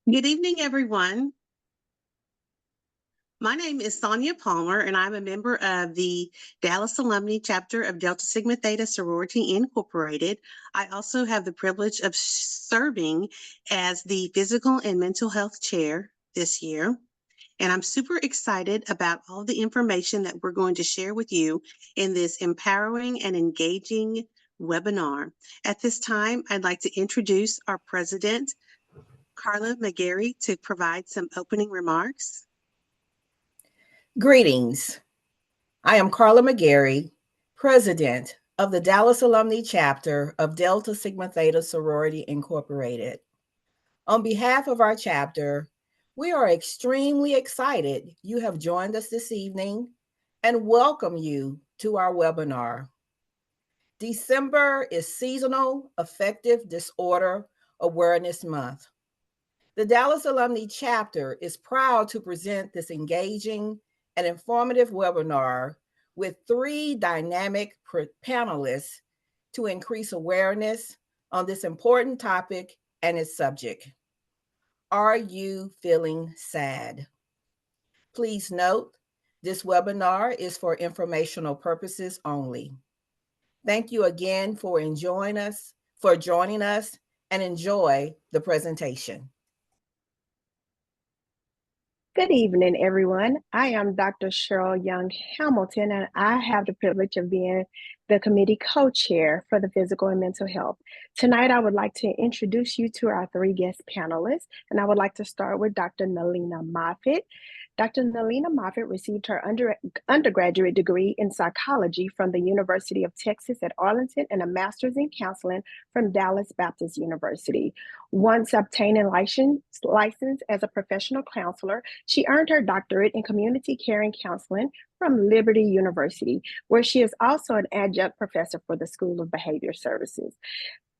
Good evening, everyone. My name is Sonia Palmer, and I'm a member of the Dallas Alumni Chapter of Delta Sigma Theta Sorority Incorporated. I also have the privilege of serving as the Physical and Mental Health Chair this year. And I'm super excited about all the information that we're going to share with you in this empowering and engaging webinar. At this time, I'd like to introduce our president, Carla McGarry, to provide some opening remarks. Greetings. I am Carla McGarry, President of the Dallas Alumni Chapter of Delta Sigma Theta Sorority Incorporated. On behalf of our chapter, we are extremely excited you have joined us this evening and welcome you to our webinar. December is Seasonal Affective Disorder Awareness Month. The Dallas Alumni Chapter is proud to present this engaging and informative webinar with 3 dynamic panelists to increase awareness on this important topic and its subject. Are you feeling sad? Please note, this webinar is for informational purposes only. Thank you again for joining us, and enjoy the presentation. Good evening, everyone. I am Dr. Cheryl Young Hamilton, and I have the privilege of being the committee co-chair for the physical and mental health. Tonight, I would like to introduce you to our 3 guest panelists, and I would like to start with Dr. Nalina Moffitt. Dr. Nalina Moffitt received her undergraduate degree in psychology from the University of Texas at Arlington and a master's in counseling from Dallas Baptist University. Once obtaining license as a professional counselor, she earned her doctorate in community care and counseling from Liberty University, where she is also an adjunct professor for the School of Behavior Services.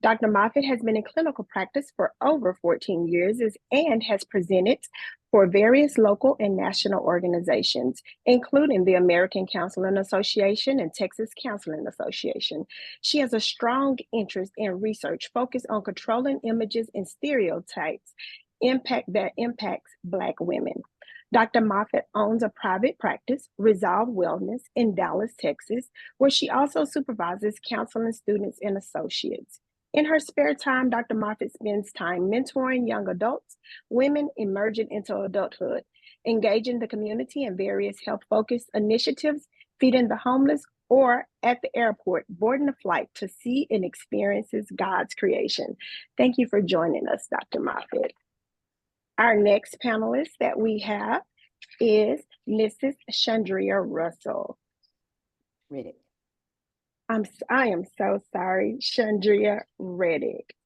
Dr. Moffitt has been in clinical practice for over 14 years and has presented for various local and national organizations, including the American Counseling Association and Texas Counseling Association. She has a strong interest in research focused on controlling images and stereotypes that impacts Black women. Dr. Moffitt owns a private practice, Resolve Wellness, in Dallas, Texas, where she also supervises counseling students and associates. In her spare time, Dr. Moffitt spends time mentoring young adults, women emerging into adulthood, engaging the community in various health-focused initiatives, feeding the homeless, or at the airport, boarding a flight to see and experience God's creation. Thank you for joining us, Dr. Moffitt. Our next panelist that we have is Mrs. Chandria Russell. Read it. I am so sorry, Chandria Reddick.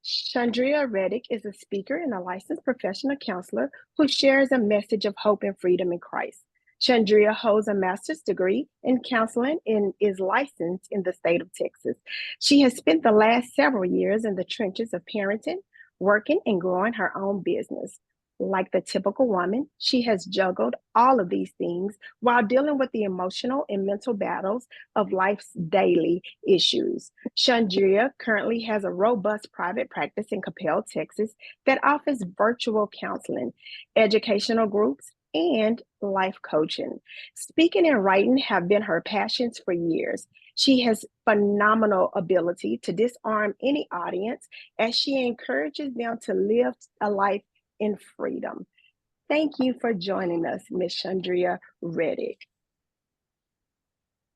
Chandria Reddick is a speaker and a licensed professional counselor who shares a message of hope and freedom in Christ. Chandria holds a master's degree in counseling and is licensed in the state of Texas. She has spent the last several years in the trenches of parenting, working, and growing her own business. Like the typical woman, she has juggled all of these things while dealing with the emotional and mental battles of life's daily issues. Chandria currently has a robust private practice in Capel, Texas, that offers virtual counseling, educational groups, and life coaching. Speaking and writing have been her passions for years. She has phenomenal ability to disarm any audience as she encourages them to live a life in freedom. Thank you for joining us, Ms. Chandria Reddick.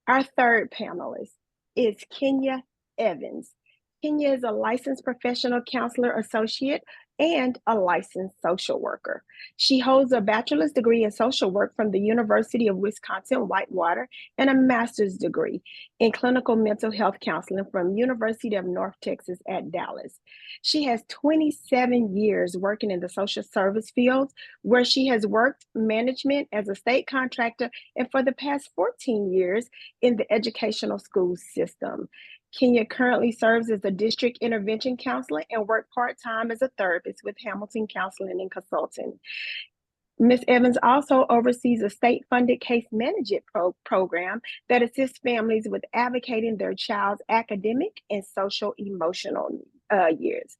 Our third panelist is Kenya Evans. Kenya is a licensed professional counselor associate and a licensed social worker. She holds a bachelor's degree in social work from the University of Wisconsin-Whitewater and a master's degree in clinical mental health counseling from University of North Texas at Dallas. She has 27 years working in the social service field, where she has worked management as a state contractor and for the past 14 years in the educational school system. Kenya currently serves as a district intervention counselor and works part-time as a therapist with Hamilton Counseling and Consulting. Ms. Evans also oversees a state-funded case management program that assists families with advocating their child's academic and social emotional years.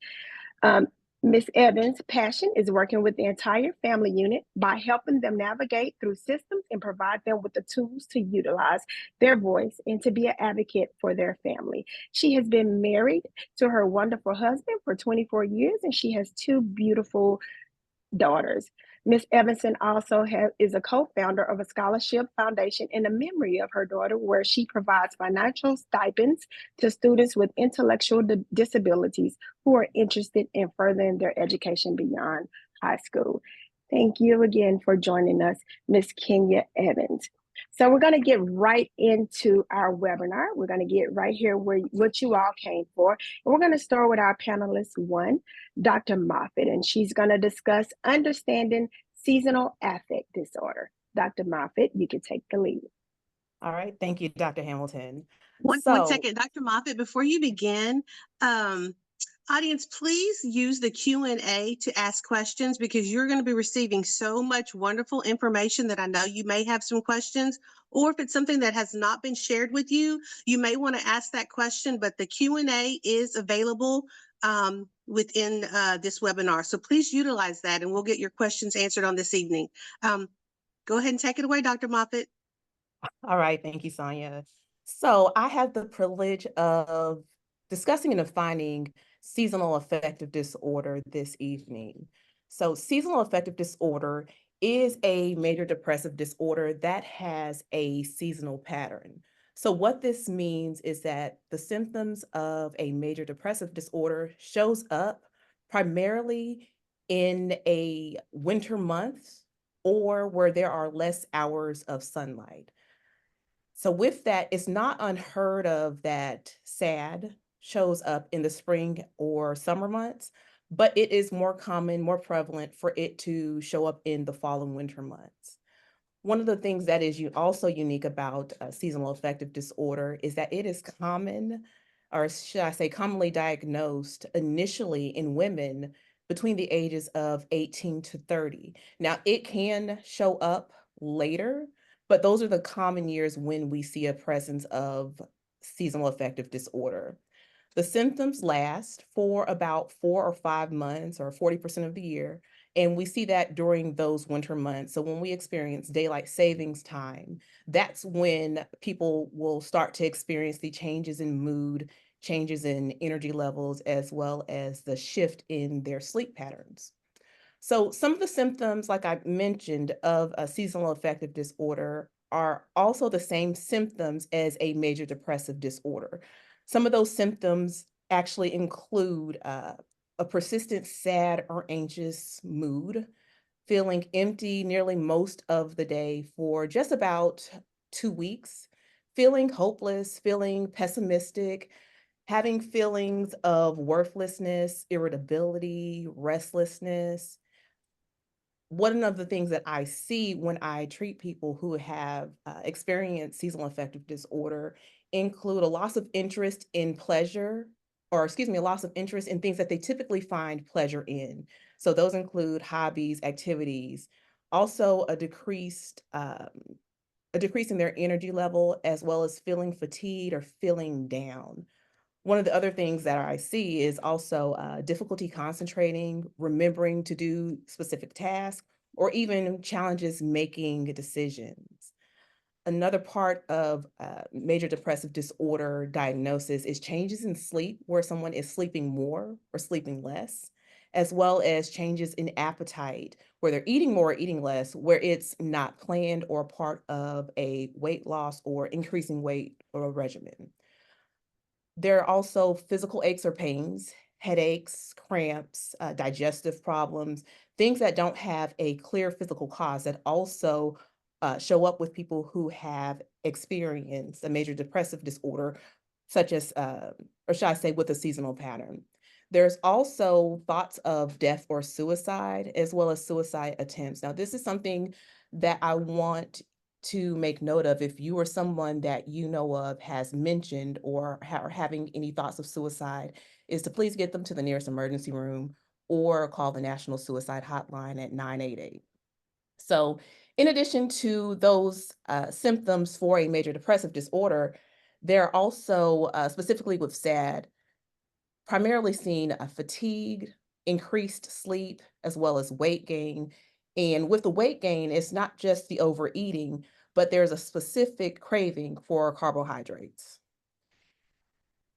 Ms. Evans' passion is working with the entire family unit by helping them navigate through systems and provide them with the tools to utilize their voice and to be an advocate for their family. She has been married to her wonderful husband for 24 years, and she has two beautiful daughters. Ms. Evanson also is a co-founder of a scholarship foundation in the memory of her daughter, where she provides financial stipends to students with intellectual disabilities who are interested in furthering their education beyond high school. Thank you again for joining us, Ms. Kenya Evans. So we're going to get right into our webinar. We're going to get right here where what you all came for. And we're going to start with our panelist one, Dr. Moffitt, and she's going to discuss understanding seasonal affect disorder. Dr. Moffitt, you can take the lead. All right. Thank you, Dr. Hamilton. One second, Dr. Moffitt, before you begin, audience, please use the Q&A to ask questions, because you're going to be receiving so much wonderful information that I know you may have some questions, or if it's something that has not been shared with you, you may want to ask that question, but the Q&A is available within this webinar. So please utilize that and we'll get your questions answered on this evening. Go ahead and take it away, Dr. Moffitt. All right. Thank you, Sonia. So I have the privilege of discussing and defining seasonal affective disorder this evening. So seasonal affective disorder is a major depressive disorder that has a seasonal pattern. So what this means is that the symptoms of a major depressive disorder shows up primarily in a winter month or where there are less hours of sunlight. So with that, it's not unheard of that SAD shows up in the spring or summer months, but it is more common, more prevalent for it to show up in the fall and winter months. One of the things that is also unique about seasonal affective disorder is that it is common, or should I say commonly diagnosed initially in women between the ages of 18 to 30. Now, it can show up later, but those are the common years when we see a presence of seasonal affective disorder. The symptoms last for about 4 or 5 months or 40% of the year. And we see that during those winter months. So when we experience daylight savings time, that's when people will start to experience the changes in mood, changes in energy levels, as well as the shift in their sleep patterns. So some of the symptoms, like I mentioned, of a seasonal affective disorder are also the same symptoms as a major depressive disorder. Some of those symptoms actually include a persistent sad or anxious mood, feeling empty nearly most of the day for just about 2 weeks, feeling hopeless, feeling pessimistic, having feelings of worthlessness, irritability, restlessness. One of the things that I see when I treat people who have experienced seasonal affective disorder include a loss of interest in pleasure, or excuse me, a loss of interest in things that they typically find pleasure in. So those include hobbies, activities, also a decrease in their energy level, as well as feeling fatigued or feeling down. One of the other things that I see is also difficulty concentrating, remembering to do specific tasks, or even challenges making decisions. Another part of major depressive disorder diagnosis is changes in sleep, where someone is sleeping more or sleeping less, as well as changes in appetite, where they're eating more or eating less, where it's not planned or part of a weight loss or increasing weight or a regimen. There are also physical aches or pains, headaches, cramps, digestive problems, things that don't have a clear physical cause that also show up with people who have experienced a major depressive disorder, such as, or should I say, with a seasonal pattern. There's also thoughts of death or suicide, as well as suicide attempts. Now, this is something that I want to make note of. If you or someone that you know of has mentioned or are having any thoughts of suicide, is to please get them to the nearest emergency room or call the National Suicide Hotline at 988. So in addition to those symptoms for a major depressive disorder, there are also, specifically with SAD, primarily seen fatigue, increased sleep, as well as weight gain. And with the weight gain, it's not just the overeating, but there's a specific craving for carbohydrates.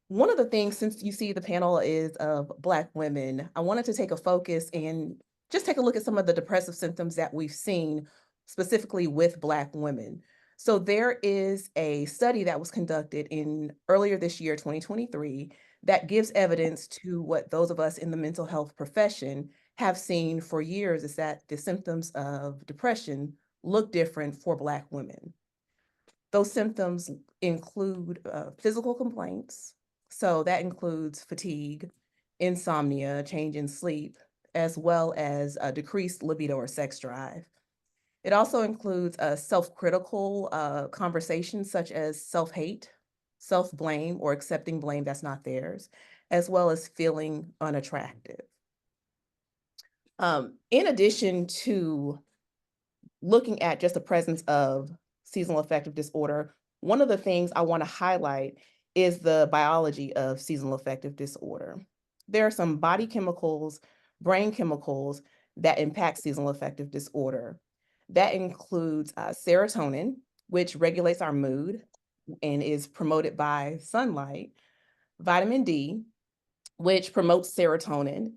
One of the things, since you see the panel is of Black women, I wanted to take a focus and just take a look at some of the depressive symptoms that we've seen specifically with Black women. So there is a study that was conducted in earlier this year, 2023, that gives evidence to what those of us in the mental health profession have seen for years, is that the symptoms of depression look different for Black women. Those symptoms include physical complaints. So that includes fatigue, insomnia, change in sleep, as well as a decreased libido or sex drive. It also includes self-critical conversations such as self-hate, self-blame, or accepting blame that's not theirs, as well as feeling unattractive. In addition to looking at just the presence of seasonal affective disorder, one of the things I want to highlight is the biology of seasonal affective disorder. There are some body chemicals, brain chemicals that impact seasonal affective disorder. That includes serotonin, which regulates our mood and is promoted by sunlight, vitamin D, which promotes serotonin,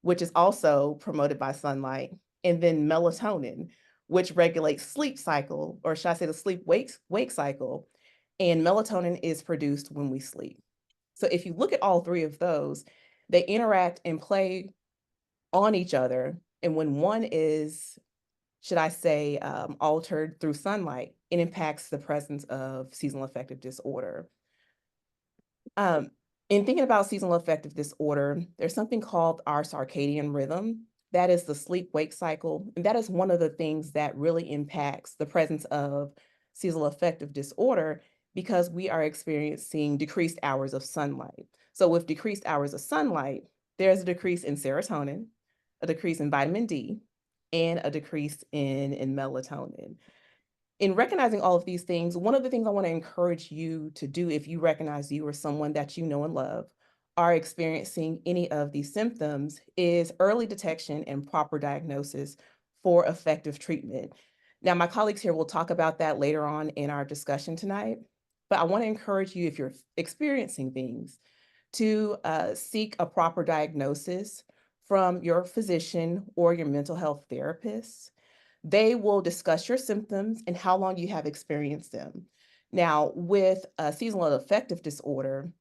which is also promoted by sunlight, and then melatonin, which regulates sleep cycle, or should I say the sleep-wake cycle, and melatonin is produced when we sleep. So if you look at all three of those, they interact and play on each other, and when one is, should I say, altered through sunlight, it impacts the presence of seasonal affective disorder. In thinking about seasonal affective disorder, there's something called our circadian rhythm. That is the sleep-wake cycle. And that is one of the things that really impacts the presence of seasonal affective disorder, because we are experiencing decreased hours of sunlight. So with decreased hours of sunlight, there's a decrease in serotonin, a decrease in vitamin D, and a decrease in melatonin. In recognizing all of these things, one of the things I want to encourage you to do, if you recognize you or someone that you know and love are experiencing any of these symptoms, is early detection and proper diagnosis for effective treatment. Now, my colleagues here will talk about that later on in our discussion tonight, but I want to encourage you, if you're experiencing things, to seek a proper diagnosis from your physician or your mental health therapist. They will discuss your symptoms and how long you have experienced them. Now, with seasonal affective disorder,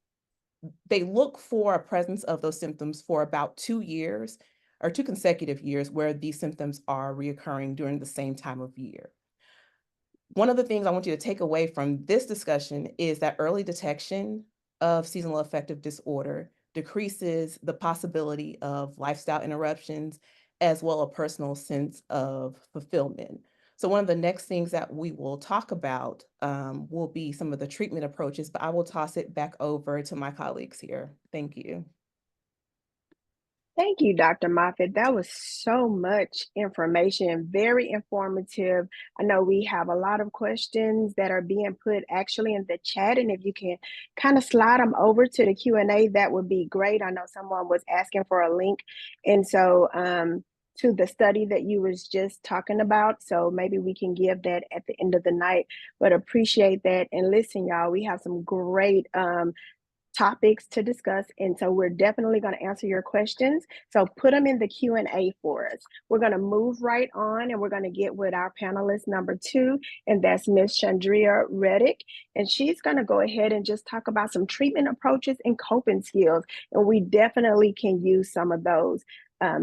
they look for a presence of those symptoms for about 2 years or 2 consecutive years where these symptoms are reoccurring during the same time of year. One of the things I want you to take away from this discussion is that early detection of seasonal affective disorder decreases the possibility of lifestyle interruptions, as well as a personal sense of fulfillment. So one of the next things that we will talk about will be some of the treatment approaches, but I will toss it back over to my colleagues here. Thank you. Thank you, Dr. Moffitt. That was so much information, very informative. I know we have a lot of questions that are being put actually in the chat, and if you can kind of slide them over to the Q&A, that would be great. I know someone was asking for a link, and so to the study that you was just talking about, so maybe we can give that at the end of the night, but appreciate that. And listen, y'all, we have some great topics to discuss, and so we're definitely going to answer your questions, so put them in the Q&A for us. We're going to move right on, and we're going to get with our panelist number 2, and that's Miss Chandria Reddick, and she's going to go ahead and just talk about some treatment approaches and coping skills, and we definitely can use some of those.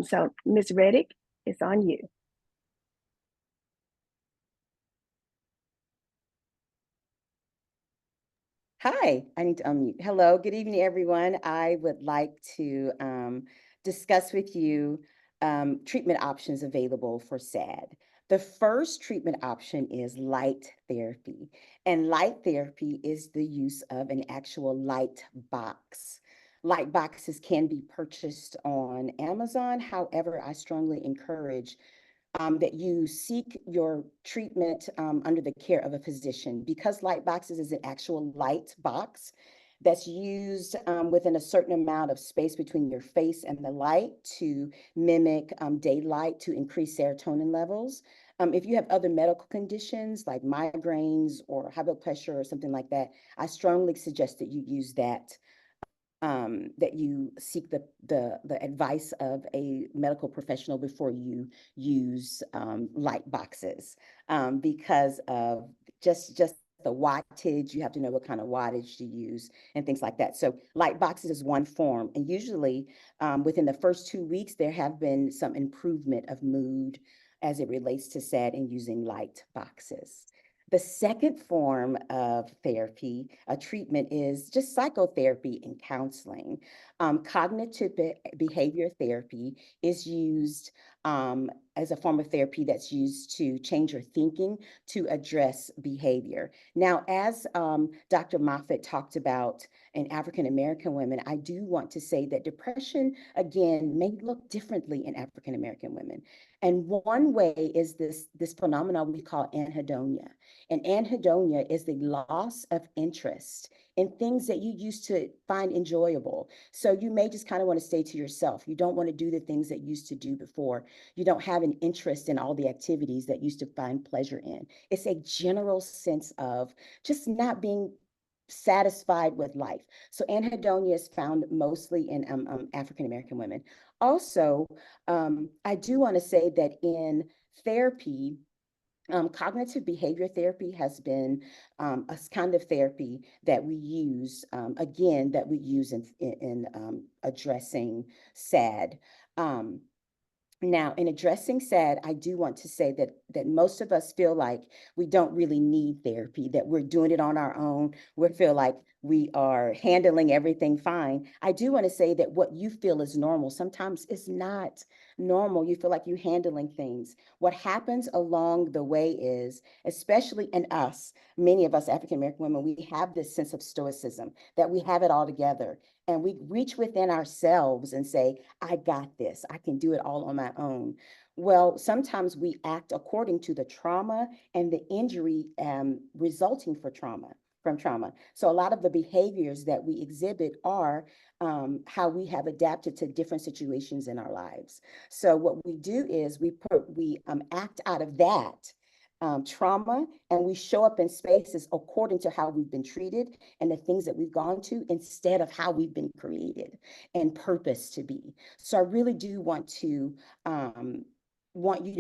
So Miss Reddick, it's on you. Hi, I need to unmute. Hello, good evening, everyone. I would like to discuss with you treatment options available for SAD. The first treatment option is light therapy, and light therapy is the use of an actual light box. Light boxes can be purchased on Amazon. However, I strongly encourage that you seek your treatment under the care of a physician, because light boxes is an actual light box. that's used within a certain amount of space between your face and the light to mimic daylight to increase serotonin levels. If you have other medical conditions like migraines or high blood pressure or something like that, I strongly suggest that you use that, that you seek the advice of a medical professional before you use light boxes, because of just the wattage. You have to know what kind of wattage to use and things like that. So light boxes is one form, and usually within the first 2 weeks, there have been some improvement of mood as it relates to SAD and using light boxes. The second form of therapy, a treatment, is just psychotherapy and counseling. Cognitive behavior therapy is used as a form of therapy that's used to change your thinking to address behavior. Now, as Dr. Moffitt talked about in African American women, I do want to say that depression, again, may look differently in African American women. And one way is this phenomenon we call anhedonia. And anhedonia is the loss of interest in things that you used to find enjoyable. So you may just kind of want to stay to yourself. You don't want to do the things that you used to do before. You don't have an interest in all the activities that you used to find pleasure in. It's a general sense of just not being satisfied with life. So anhedonia is found mostly in African American women. Also, I do want to say that in therapy, cognitive behavior therapy has been a kind of therapy that we use, again, that we use in addressing SAD. Now, in addressing SAD, I do want to say that most of us feel like we don't really need therapy, that we're doing it on our own. We feel like we are handling everything fine. I do want to say that what you feel is normal sometimes is not normal. You feel like you're handling things. What happens along the way is, especially in us, many of us African American women, we have this sense of stoicism, that we have it all together. And we reach within ourselves and say, I got this. I can do it all on my own. Well, sometimes we act according to the trauma and the injury resulting from trauma. So a lot of the behaviors that we exhibit are how we have adapted to different situations in our lives. So what we do is we act out of that trauma, and we show up in spaces according to how we've been treated and the things that we've gone to instead of how we've been created and purposed to be. So I really do want you to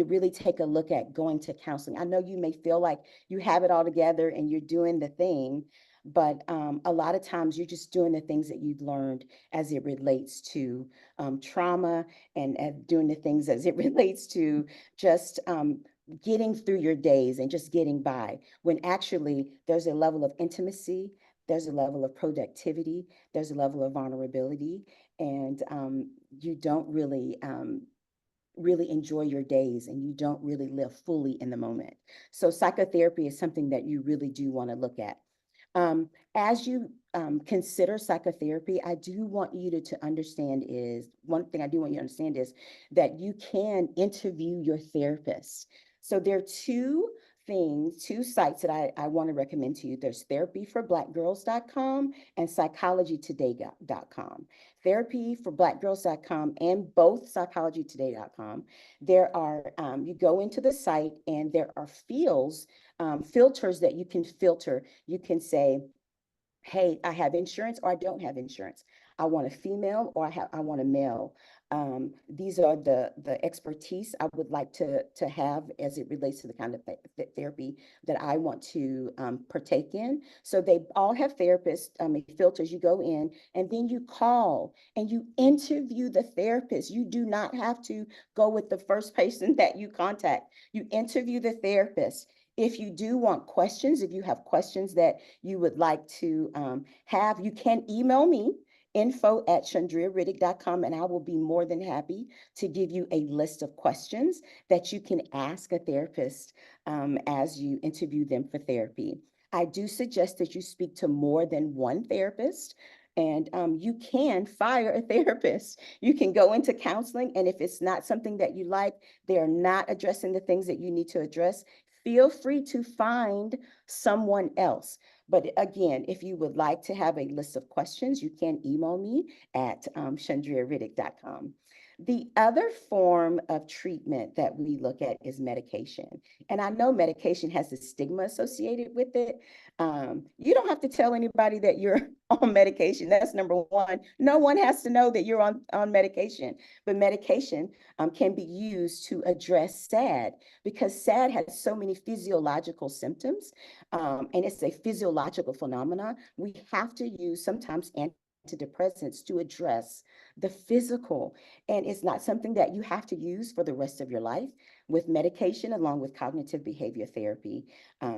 really take a look at going to counseling. I know you may feel like you have it all together and you're doing the thing, but a lot of times you're just doing the things that you've learned as it relates to trauma, and doing the things as it relates to just getting through your days and just getting by, when actually there's a level of intimacy, there's a level of productivity, there's a level of vulnerability, and you don't really enjoy your days, and you don't really live fully in the moment. So psychotherapy is something that you really do want to look at. As you consider psychotherapy, I do want you to understand is, one thing I do want you to understand is that you can interview your therapist. So there are two sites that I want to recommend to you. There's therapyforblackgirls.com and psychologytoday.com. Therapyforblackgirls.com and both psychologytoday.com. There are, you go into the site and there are filters that you can filter. You can say, hey, I have insurance or I don't have insurance. I want a female or I want a male. These are the expertise I would like to have as it relates to the kind of therapy that I want to partake in. So they all have therapists, filters. You go in and then you call and you interview the therapist. You do not have to go with the first person that you contact. You interview the therapist. If you do want questions, if you have questions that you would like to have, you can email me, info@chandriariddick.com, and I will be more than happy to give you a list of questions that you can ask a therapist as you interview them for therapy. I do suggest that you speak to more than one therapist, and you can fire a therapist. You can go into counseling, and if it's not something that you like, they're not addressing the things that you need to address, feel free to find someone else. But again, if you would like to have a list of questions, you can email me at chandriariddick.com. The other form of treatment that we look at is medication. And I know medication has a stigma associated with it. You don't have to tell anybody that you're on medication. That's number one. No one has to know that you're on medication. But medication can be used to address SAD, because SAD has so many physiological symptoms, and it's a physiological phenomenon. We have to use sometimes antidepressants to address the physical, and it's not something that you have to use for the rest of your life. With medication, along with cognitive behavior therapy,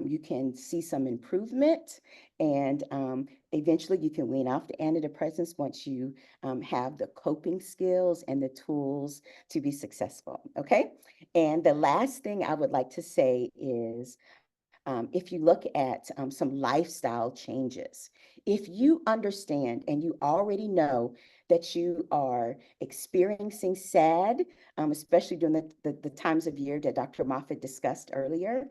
you can see some improvement, and eventually you can wean off the antidepressants once you have the coping skills and the tools to be successful, okay? And the last thing I would like to say is, if you look at some lifestyle changes, if you understand and you already know that you are experiencing SAD, especially during the times of year that Dr. Moffitt discussed earlier,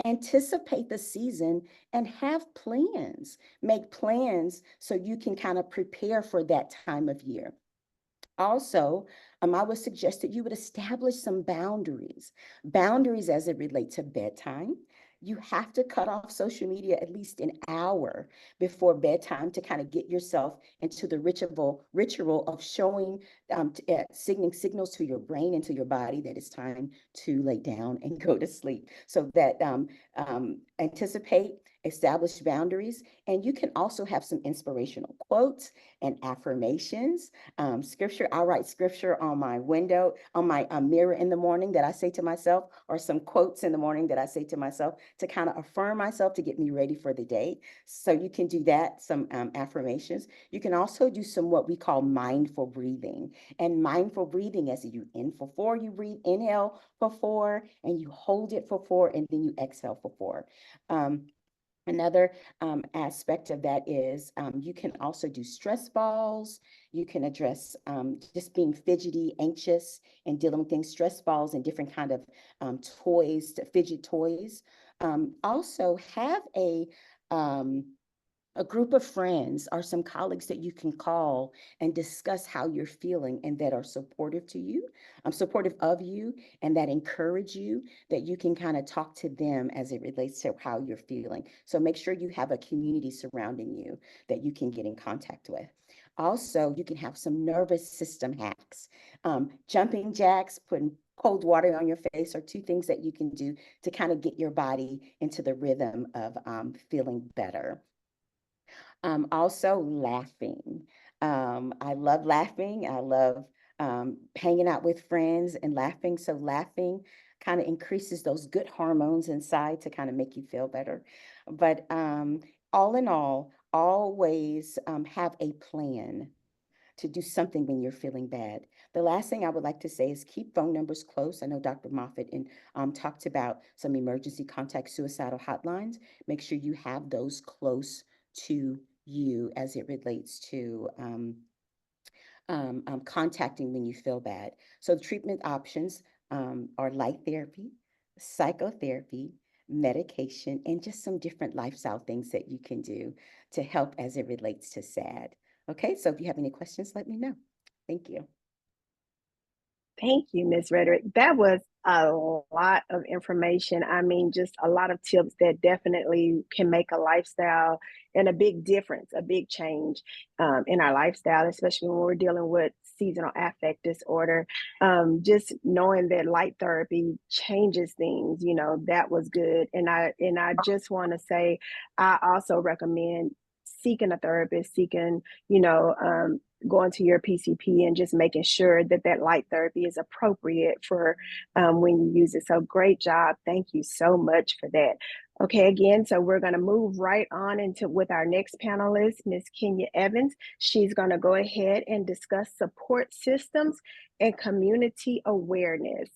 anticipate the season and have plans. Make plans so you can kind of prepare for that time of year. Also, I would suggest that you would establish some boundaries as it relates to bedtime. You have to cut off social media at least an hour before bedtime to kind of get yourself into the ritual of showing, signaling signals to your brain and to your body that it's time to lay down and go to sleep. So that anticipate, establish boundaries, and you can also have some inspirational quotes and affirmations. Scripture, I write scripture on my window, on my mirror in the morning that I say to myself, or some quotes in the morning that I say to myself to kind of affirm myself to get me ready for the day. So you can do that, some affirmations. You can also do some what we call mindful breathing. And mindful breathing, as you in for 4, you breathe, inhale for 4, and you hold it for 4, and then you exhale for 4. Another aspect of that is you can also do stress balls. You can address just being fidgety, anxious, and dealing with things, stress balls and different kind of toys, fidget toys. Also have a group of friends or some colleagues that you can call and discuss how you're feeling and that are supportive to you, supportive of you, and that encourage you, that you can kind of talk to them as it relates to how you're feeling. So make sure you have a community surrounding you that you can get in contact with. Also, you can have some nervous system hacks. Jumping jacks, putting cold water on your face are 2 things that you can do to kind of get your body into the rhythm of feeling better. Also laughing. I love laughing. I love hanging out with friends and laughing. So laughing kind of increases those good hormones inside to kind of make you feel better. But all in all, always have a plan to do something when you're feeling bad. The last thing I would like to say is keep phone numbers close. I know Dr. Moffitt talked about some emergency contact suicidal hotlines. Make sure you have those close to you as it relates to contacting when you feel bad. So the treatment options are light therapy, psychotherapy, medication, and just some different lifestyle things that you can do to help as it relates to SAD. Okay, so if you have any questions, let me know. Thank you. Thank you, Ms. Rederick. That was a lot of information. I mean, just a lot of tips that definitely can make a lifestyle and a big difference, a big change in our lifestyle, especially when we're dealing with seasonal affective disorder. Just knowing that light therapy changes things, you know, that was good. And I just want to say, I also recommend seeking a therapist, seeking, you know, going to your PCP and just making sure that that light therapy is appropriate for when you use it. So great job. Thank you so much for that. Okay, again, so we're going to move right on into with our next panelist, Ms. Kenya Evans. She's going to go ahead and discuss support systems and community awareness.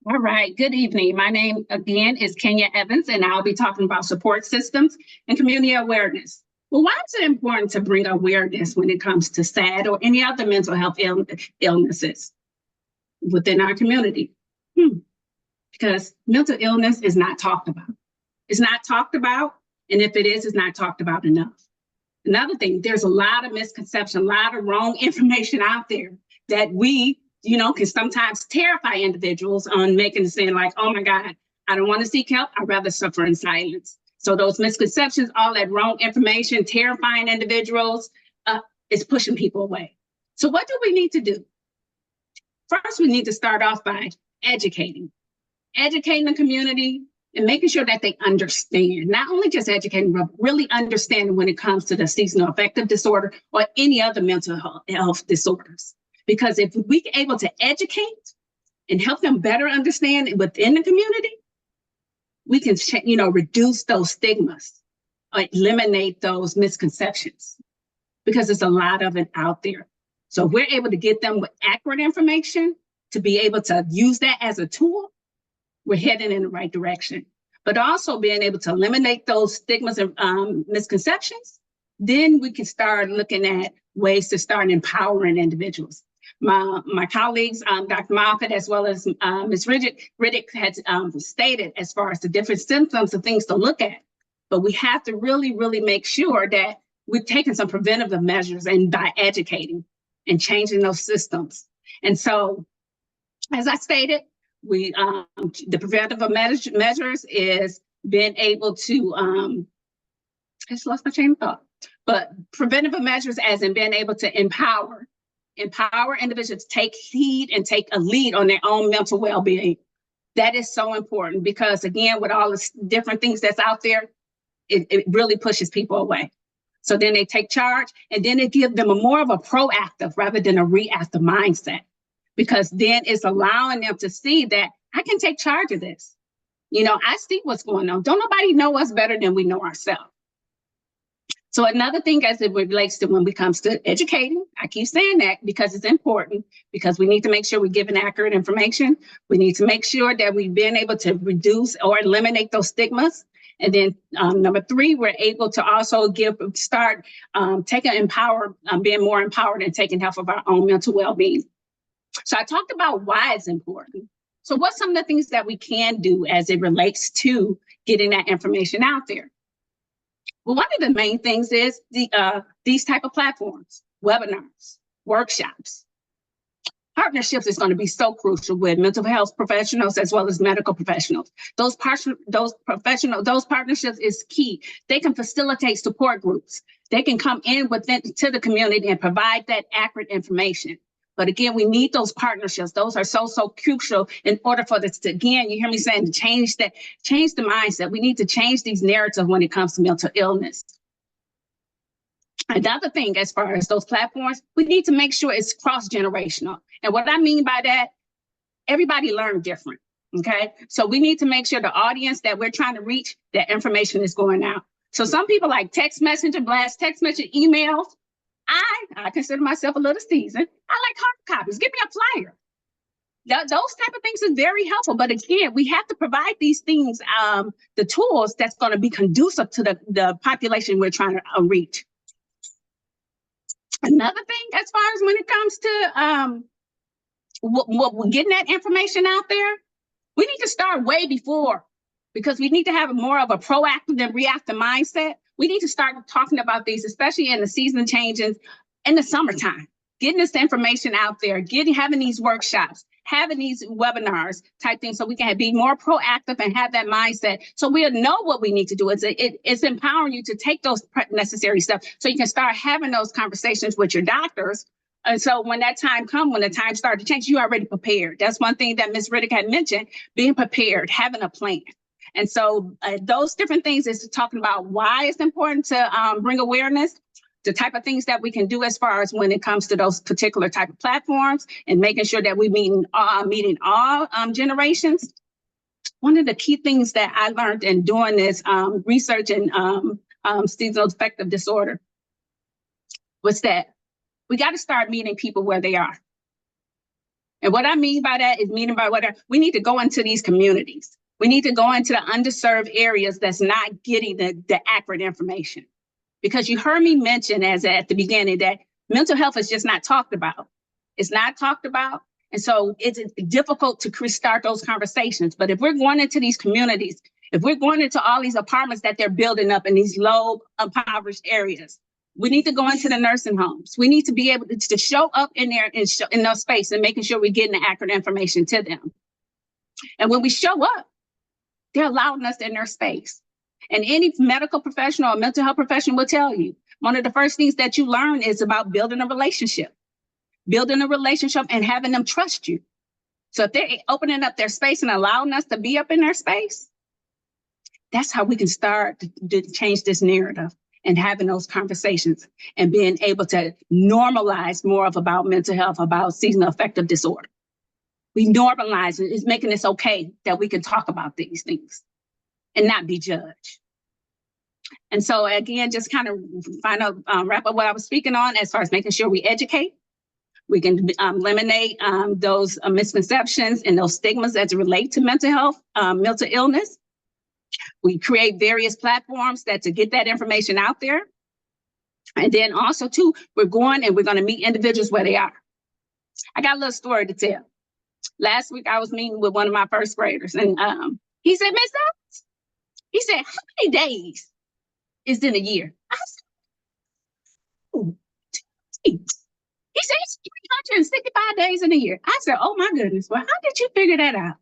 All right, good evening. My name again is Kenya Evans, and I'll be talking about support systems and community awareness. Well, why is it important to bring awareness when it comes to SAD or any other mental health illnesses within our community? Because mental illness is not talked about. It's not talked about And if it is, it's not talked about enough. Another thing, there's a lot of misconception, a lot of wrong information out there that we, can sometimes terrify individuals on making it seem like, oh my God, I don't want to seek help. I'd rather suffer in silence. So those misconceptions, all that wrong information, terrifying individuals, is pushing people away. So what do we need to do? First, we need to start off by educating the community and making sure that they understand, not only just educating, but really understanding when it comes to the seasonal affective disorder or any other mental health disorders. Because if we're able to educate and help them better understand within the community, we can, reduce those stigmas, or eliminate those misconceptions, because there's a lot of it out there. So if we're able to get them with accurate information to be able to use that as a tool, we're heading in the right direction. But also being able to eliminate those stigmas and misconceptions, then we can start looking at ways to start empowering individuals. My colleagues, Dr. Malford, as well as Ms. Riddick had stated as far as the different symptoms and things to look at. But we have to really, really make sure that we're taking some preventative measures and by educating and changing those systems. And so, as I stated, we the preventative measures is being able to I just lost my train of thought. But preventative measures as in being able to empower individuals to take heed and take a lead on their own mental well-being. That is so important because, again, with all the different things that's out there, it really pushes people away. So then they take charge, and then it gives them more of a proactive rather than a reactive mindset, because then it's allowing them to see that I can take charge of this. I see what's going on. Don't nobody know us better than we know ourselves. So another thing as it relates to when it comes to educating, I keep saying that because it's important, because we need to make sure we're giving accurate information. We need to make sure that we've been able to reduce or eliminate those stigmas. And then number 3, we're able to also start being more empowered and taking health of our own mental well-being. So I talked about why it's important. So what's some of the things that we can do as it relates to getting that information out there? Well, one of the main things is these type of platforms, webinars, workshops. Partnerships is going to be so crucial with mental health professionals as well as medical professionals. Those partnerships is key. They can facilitate support groups. They can come in to the community and provide that accurate information. But again, we need those partnerships. Those are so crucial in order for this to, again, you hear me saying, to change the mindset. We need to change these narratives when it comes to mental illness. Another thing, as far as those platforms, we need to make sure it's cross-generational. And what I mean by that, everybody learn different, okay? So we need to make sure the audience that we're trying to reach, that information is going out. So some people like text messenger blasts, text message emails. I consider myself a little seasoned. I like hard copies. Give me a flyer. Those type of things is very helpful. But again, we have to provide these things, the tools that's going to be conducive to the population we're trying to reach. Another thing, as far as when it comes to what getting that information out there, we need to start way before, because we need to have more of a proactive than reactive mindset. We need to start talking about these, especially in the season changes in the summertime, getting this information out there, having these workshops, having these webinars type things, so we can be more proactive and have that mindset. So we'll know what we need to do. It's empowering you to take those necessary steps so you can start having those conversations with your doctors. And so when that time comes, when the time starts to change, you're already prepared. That's one thing that Ms. Riddick had mentioned, being prepared, having a plan. And so those different things is talking about why it's important to bring awareness, the type of things that we can do as far as when it comes to those particular type of platforms, and making sure that we're meeting all generations. One of the key things that I learned in doing this research in seasonal affective disorder was that we got to start meeting people where they are. And what I mean by that is we need to go into these communities. We need to go into the underserved areas that's not getting the accurate information. Because you heard me mention at the beginning that mental health is just not talked about. It's not talked about. And so it's difficult to start those conversations. But if we're going into these communities, If we're going into all these apartments that they're building up in these low impoverished areas, we need to go into the nursing homes. We need to be able to show up in there and in those space and making sure we're getting the accurate information to them. And when we show up, they're allowing us in their space. And any medical professional or mental health professional will tell you, one of the first things that you learn is about building a relationship and having them trust you. So if they're opening up their space and allowing us to be up in their space, that's how we can start to change this narrative and having those conversations and being able to normalize more about mental health, about seasonal affective disorder. We normalize it. It's making this okay that we can talk about these things and not be judged. And so again, just kind of wrap up what I was speaking on as far as making sure we educate. We can eliminate those misconceptions and those stigmas as it relate to mental health, mental illness. We create various platforms to get that information out there. And then also too, we're going to meet individuals where they are. I got a little story to tell. Last week, I was meeting with one of my first graders, and he said, Miss Evans, he said, how many days is in a year? I said, oh, he said, it's 365 days in a year. I said, oh my goodness, well, how did you figure that out?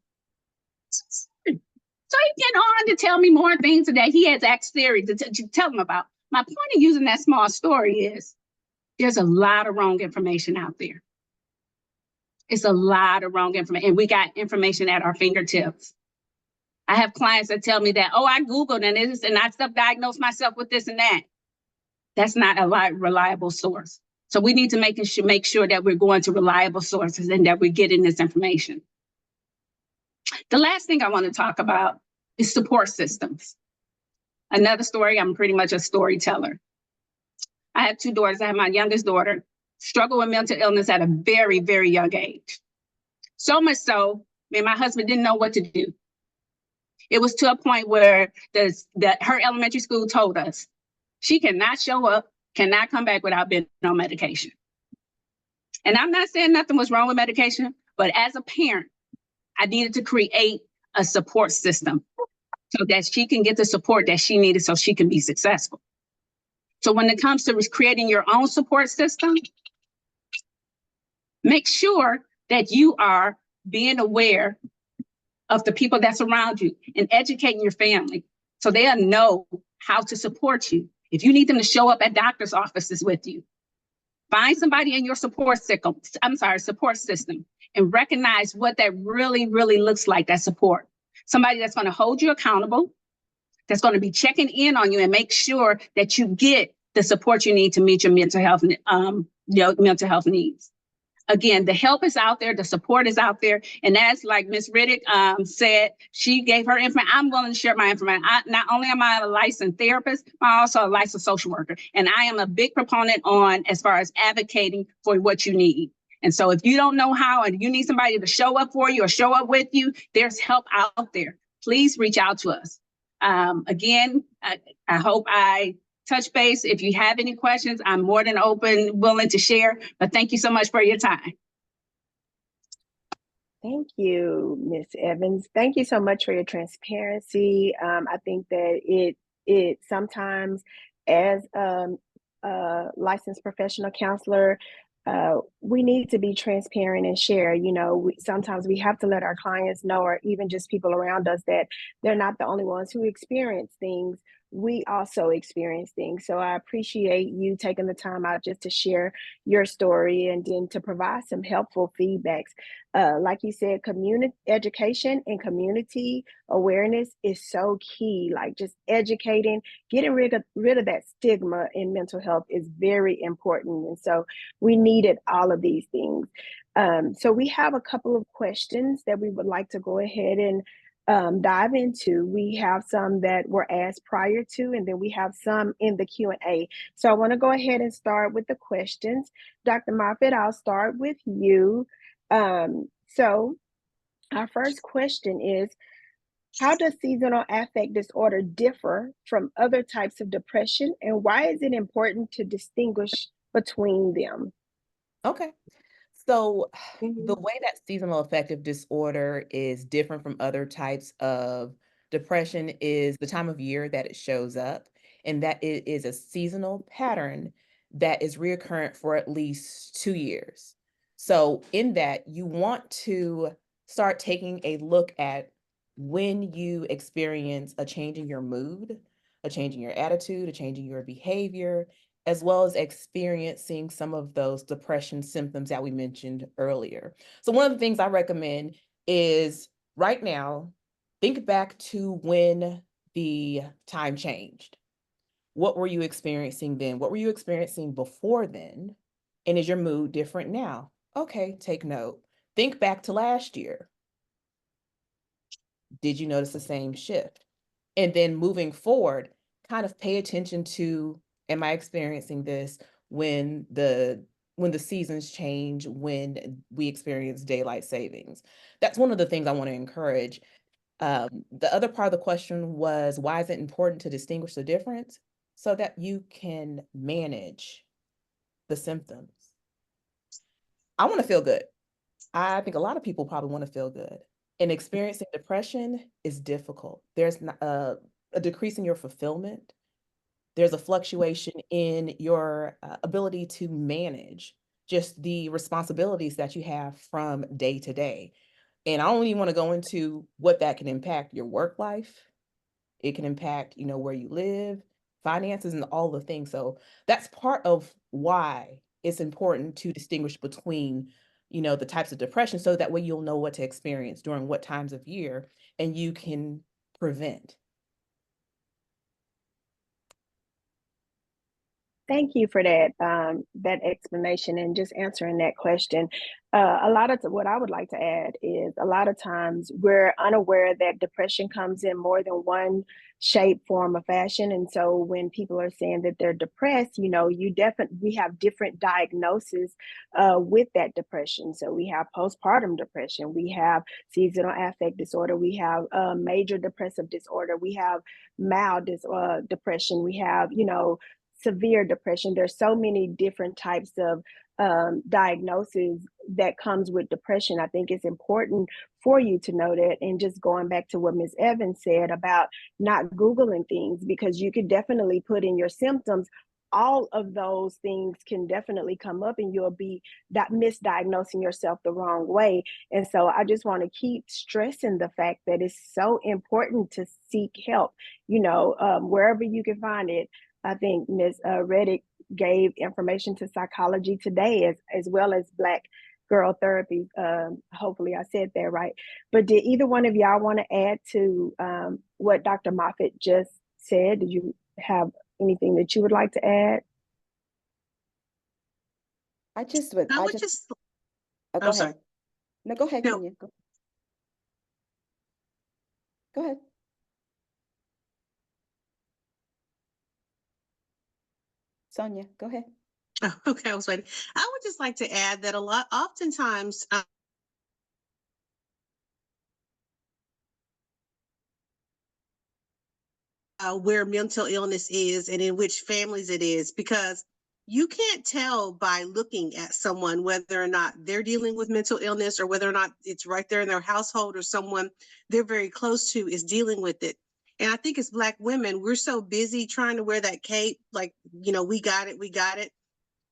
So he went on to tell me more things that he has asked Siri to tell him about. My point of using that small story is there's a lot of wrong information out there. It's a lot of wrong information, and we got information at our fingertips. I have clients that tell me that, oh, I Googled and I self-diagnosed myself with this and that. That's not a reliable source. So we need to make sure that we're going to reliable sources and that we're getting this information. The last thing I want to talk about is support systems. Another story, I'm pretty much a storyteller. I have two daughters. I have my youngest daughter struggle with mental illness at a very, very young age. So much so, me and my husband didn't know what to do. It was to a point where her elementary school told us she cannot show up, cannot come back without being on medication. And I'm not saying nothing was wrong with medication, but as a parent, I needed to create a support system so that she can get the support that she needed so she can be successful. So when it comes to creating your own support system, make sure that you are being aware of the people that's around you and educating your family so they'll know how to support you. If you need them to show up at doctor's offices with you, find somebody in your support system and recognize what that really, really looks like, that support. Somebody that's going to hold you accountable, that's going to be checking in on you and make sure that you get the support you need to meet your mental health needs. Again, the help is out there, the support is out there. And as like Ms. Riddick said, she gave her information. I'm willing to share my information. Not only am I a licensed therapist, I'm also a licensed social worker. And I am a big proponent on as far as advocating for what you need. And so if you don't know how and you need somebody to show up for you or show up with you, there's help out there. Please reach out to us. Again, I hope I touch base. If you have any questions, I'm more than willing to share, but thank you so much for your time. Thank you, Ms. Evans. Thank you so much for your transparency. I think that it sometimes as a licensed professional counselor, we need to be transparent and share. Sometimes we have to let our clients know, or even just people around us, that they're not the only ones who experience things. We also experience things. So I appreciate you taking the time out just to share your story and then to provide some helpful feedbacks. Like you said, community education and community awareness is so key. Like just educating, getting rid of that stigma in mental health is very important. And so we needed all of these things. So we have a couple of questions that we would like to go ahead and dive into. We have some that were asked prior to, and then we have some in the Q&A. So I want to go ahead and start with the questions. Dr. Moffitt, I'll start with you. So our first question is, how does seasonal affect disorder differ from other types of depression, and why is it important to distinguish between them? Okay. So the way that seasonal affective disorder is different from other types of Depression is the time of year that it shows up, and that it is a seasonal pattern that is recurrent for at least 2 years. So in that, you want to start taking a look at when you experience a change in your mood, a change in your attitude, a change in your behavior, as well as experiencing some of those depression symptoms that we mentioned earlier. So one of the things I recommend is right now, think back to when the time changed. What were you experiencing then? What were you experiencing before then? And is your mood different now? Okay, take note. Think back to last year. Did you notice the same shift? And then moving forward, kind of pay attention to, am I experiencing this when the seasons change, when we experience daylight savings? That's one of the things I want to encourage. The other part of the question was, why is it important to distinguish the difference? So that you can manage the symptoms. I want to feel good. I think a lot of people probably want to feel good. And experiencing depression is difficult. There's a decrease in your fulfillment. There's a fluctuation in your ability to manage just the responsibilities that you have from day to day. And I don't even want to go into what that can impact your work life. It can impact, where you live, finances, and all the things. So that's part of why it's important to distinguish between, the types of depression, so that way you'll know what to experience during what times of year, and you can prevent. Thank you for that explanation and just answering that question. A lot of what I would like to add is a lot of times we're unaware that depression comes in more than one shape, form, or fashion. And so when people are saying that they're depressed, we have different diagnoses with that depression. So we have postpartum depression, we have seasonal affective disorder, we have major depressive disorder, we have mild depression, we have, severe depression. There's so many different types of diagnoses that comes with depression. I think it's important for you to know that. And just going back to what Ms. Evans said about not Googling things, because you could definitely put in your symptoms, all of those things can definitely come up and you'll be misdiagnosing yourself the wrong way. And so I just want to keep stressing the fact that it's so important to seek help, wherever you can find it. I think Ms. Reddick gave information to Psychology Today as well as Black Girl Therapy. Hopefully I said that right. But did either one of y'all want to add to what Dr. Moffitt just said? Did you have anything that you would like to add? I would Oh, go I'm ahead. sorry. No, go ahead, No. Kenya. Go ahead. Sonia, go ahead. Oh, okay, I was waiting. I would just like to add that oftentimes, where mental illness is and in which families it is, because you can't tell by looking at someone whether or not they're dealing with mental illness or whether or not it's right there in their household or someone they're very close to is dealing with it. And I think as Black women, we're so busy trying to wear that cape, like, we got it,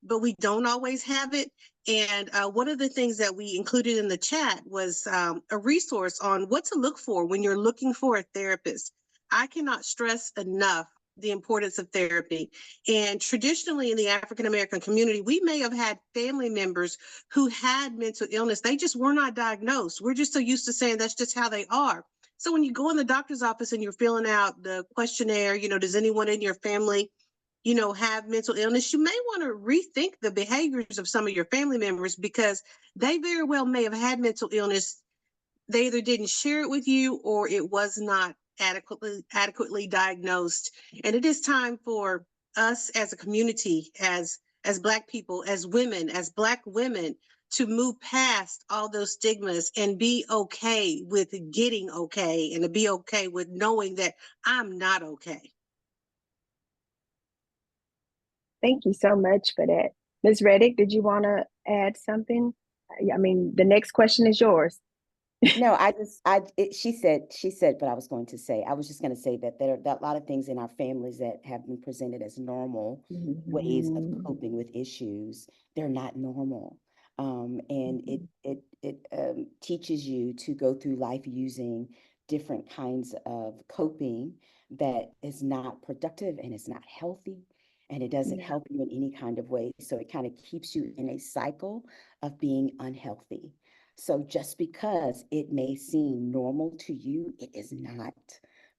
but we don't always have it. And one of the things that we included in the chat was a resource on what to look for when you're looking for a therapist. I cannot stress enough the importance of therapy. And traditionally in the African American community, we may have had family members who had mental illness. They just were not diagnosed. We're just so used to saying that's just how they are. So when you go in the doctor's office and you're filling out the questionnaire, does anyone in your family have mental illness, you may want to rethink the behaviors of some of your family members, because they very well may have had mental illness. They either didn't share it with you or it was not adequately diagnosed. And it is time for us as a community, as Black people, as women, as Black women, to move past all those stigmas and be okay with getting okay, and to be okay with knowing that I'm not okay. Thank you so much for that. Ms. Reddick, did you want to add something? I mean, the next question is yours. No, she said what I was going to say. I was just going to say that there are a lot of things in our families that have been presented as normal ways of coping with issues. They're not normal. And it teaches you to go through life using different kinds of coping that is not productive and it's not healthy and it doesn't Yeah. help you in any kind of way. So it kind of keeps you in a cycle of being unhealthy. So just because it may seem normal to you, it is not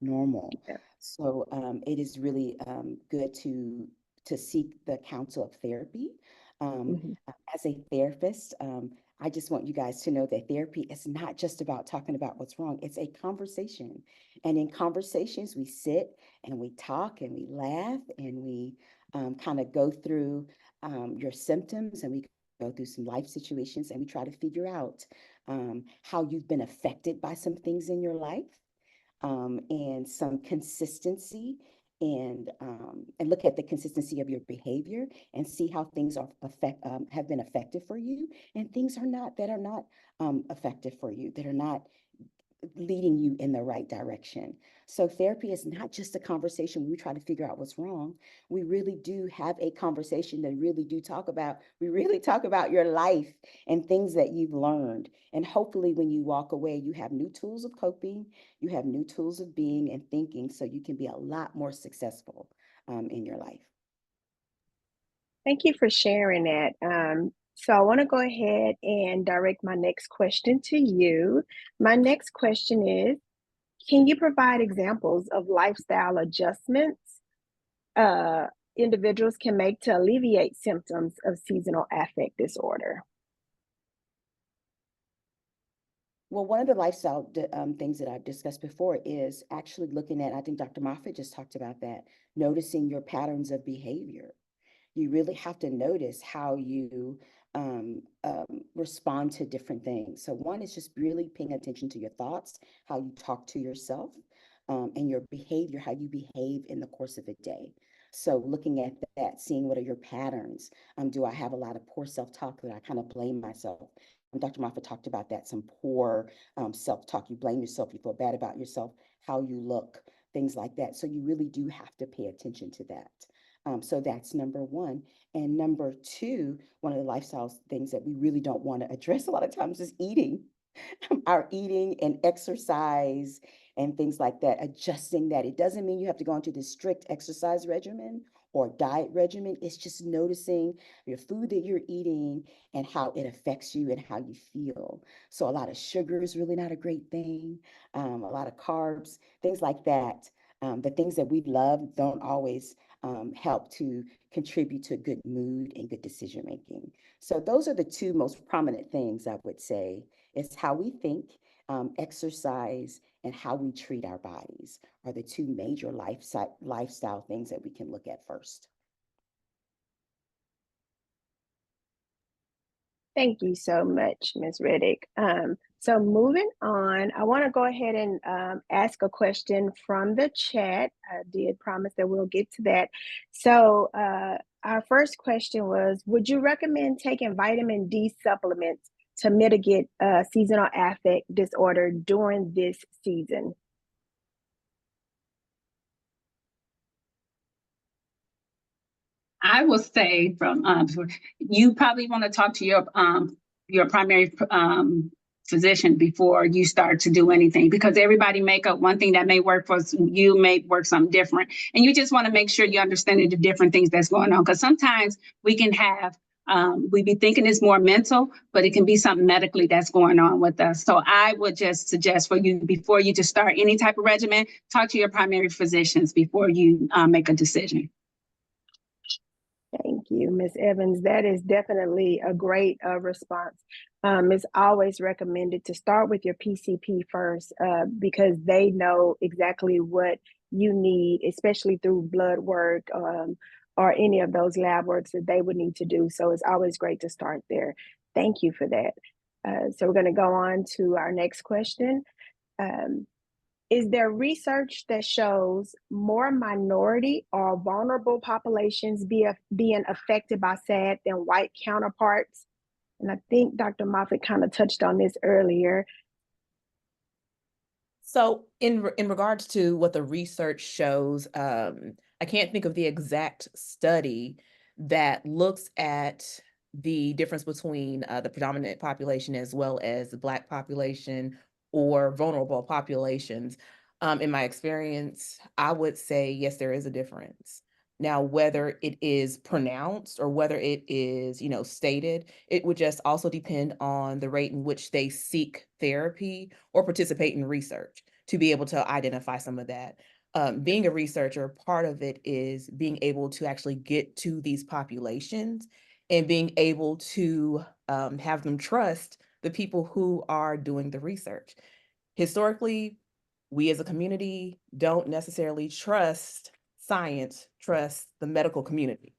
normal. Yeah. So it is really good to seek the counsel of therapy. Um, Mhm. as a therapist, I just want you guys to know that therapy is not just about talking about what's wrong. It's a conversation. And in conversations, we sit and we talk and we laugh and we kind of go through your symptoms and we go through some life situations and we try to figure out how you've been affected by some things in your life and some consistency and look at the consistency of your behavior and see how things have been effective for you and things are not effective for you, that are not leading you in the right direction. So therapy is not just a conversation where we try to figure out what's wrong. We really do have a conversation that we really talk about your life and things that you've learned. And hopefully when you walk away, you have new tools of coping, you have new tools of being and thinking so you can be a lot more successful in your life. Thank you for sharing that. So I want to go ahead and direct my next question to you. My next question is, can you provide examples of lifestyle adjustments uh, individuals can make to alleviate symptoms of seasonal affect disorder? Well, one of the lifestyle things that I've discussed before is actually looking at, I think Dr. Moffitt just talked about that, noticing your patterns of behavior. You really have to notice how you respond to different things. So one is just really paying attention to your thoughts, how you talk to yourself, and your behavior, how you behave in the course of a day. So looking at that, seeing what are your patterns. Do I have a lot of poor self-talk that I kind of blame myself? Dr. Moffitt talked about that, some poor self-talk. You blame yourself, you feel bad about yourself, how you look, things like that. So you really do have to pay attention to that. So that's number one. And number two, one of the lifestyle things that we really don't want to address a lot of times is eating. Our eating and exercise and things like that, adjusting that. It doesn't mean you have to go into this strict exercise regimen or diet regimen. It's just noticing your food that you're eating and how it affects you and how you feel. So a lot of sugar is really not a great thing. A lot of carbs, things like that. The things that we love don't always help to contribute to good mood and good decision making. So those are the two most prominent things I would say. It's how we think, exercise, and how we treat our bodies are the two major lifestyle things that we can look at first. Thank you so much, Ms. Reddick. So moving on, I want to go ahead and ask a question from the chat. I did promise that we'll get to that. So our first question was, would you recommend taking vitamin D supplements to mitigate seasonal affect disorder during this season? I will say from you probably want to talk to your primary physician before you start to do anything, because everybody make up one thing that may work for you may work something different, and you just want to make sure you understand the different things that's going on, because sometimes we can have we be thinking it's more mental, but it can be something medically that's going on with us. So I would just suggest for you, before you just start any type of regimen, talk to your primary physicians before you make a decision. Thank you, Ms. Evans. That is definitely a great response. It's always recommended to start with your PCP first because they know exactly what you need, especially through blood work or any of those lab works that they would need to do. So it's always great to start there. Thank you for that. So we're going to go on to our next question. Is there research that shows more minority or vulnerable populations being affected by SAD than white counterparts? And I think Dr. Moffitt kind of touched on this earlier. So in regards to what the research shows, I can't think of the exact study that looks at the difference between the predominant population as well as the Black population or vulnerable populations. In my experience, I would say, yes, there is a difference. Now, whether it is pronounced or whether it is, stated, it would just also depend on the rate in which they seek therapy or participate in research to be able to identify some of that. Being a researcher, part of it is being able to actually get to these populations and being able to have them trust the people who are doing the research. Historically, we as a community don't necessarily trust science, trust the medical community.